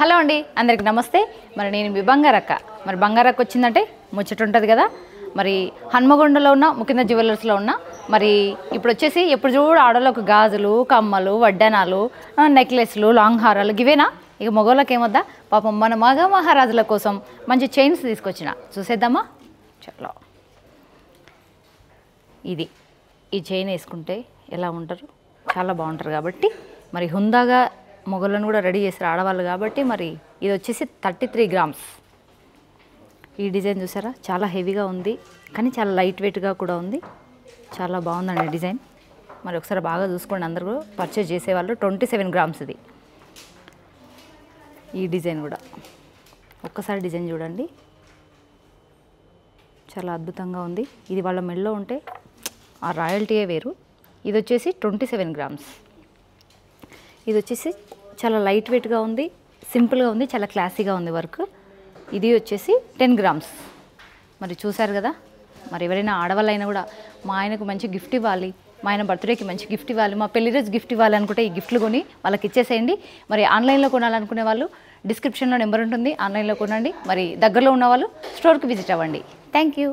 Hello అండి, అందరికి నమస్తే. మరి నేను మీ బంగారక్క. మరి బంగారక్క వచ్చిందంటే ముచ్చట ఉంటుంది కదా. మరి హన్మకొండలో ఉన్న ముఖ్యంగా జ్యువెలర్స్లో ఉన్న మరి ఇప్పుడు వచ్చేసి ఎప్పుడు చూడు ఆడవాళ్ళకు గాజులు, కమ్మలు, వడ్డానాలు, నెక్లెస్లు, లాంగ్ హారాలు ఇవేనా. ఇక మగవాళ్ళకి ఏమొద్దా పాపం. మన మగ మహారాజుల కోసం మంచి చైన్స్ తీసుకొచ్చిన చూసేద్దామా. చలో, ఇది ఈ చైన్ వేసుకుంటే ఎలా ఉంటారు, చాలా బాగుంటారు. కాబట్టి మరి హుందాగా మొగలను కూడా రెడీ చేస్తారు ఆడవాళ్ళు. కాబట్టి మరి ఇది వచ్చేసి 33 గ్రామ్స్. ఈ డిజైన్ చూసారా, చాలా హెవీగా ఉంది కానీ చాలా లైట్ వెయిట్గా కూడా ఉంది. చాలా బాగుందండి డిజైన్. మరి ఒకసారి బాగా చూసుకోండి, అందరూ పర్చేజ్ చేసేవాళ్ళు. 27 గ్రామ్స్ ఇది. ఈ డిజైన్ కూడా ఒక్కసారి డిజైన్ చూడండి, చాలా అద్భుతంగా ఉంది. ఇది వాళ్ళ మెడలో ఉంటే ఆ రాయల్టీయే వేరు. ఇది వచ్చేసి 27 గ్రామ్స్. ఇది వచ్చేసి చాలా లైట్ వెయిట్గా ఉంది, సింపుల్గా ఉంది, చాలా క్లాసీగా ఉంది వర్క్. ఇది వచ్చేసి 10 గ్రామ్స్. మరి చూసారు కదా. మరి ఎవరైనా ఆడవాళ్ళైనా కూడా మా ఆయనకు మంచి గిఫ్ట్ ఇవ్వాలి, మా ఆయన బర్త్డేకి మంచి గిఫ్ట్ ఇవ్వాలి, మా పెళ్లి రోజు గిఫ్ట్ ఇవ్వాలి అనుకుంటే ఈ గిఫ్ట్లు కొని వాళ్ళకి ఇచ్చేసేయండి. మరి ఆన్లైన్లో కొనాలనుకునే వాళ్ళు డిస్క్రిప్షన్లో నెంబర్ ఉంటుంది, ఆన్లైన్లో కొనండి. మరి దగ్గరలో ఉన్న వాళ్ళు స్టోర్కి విజిట్ అవ్వండి. Thank you.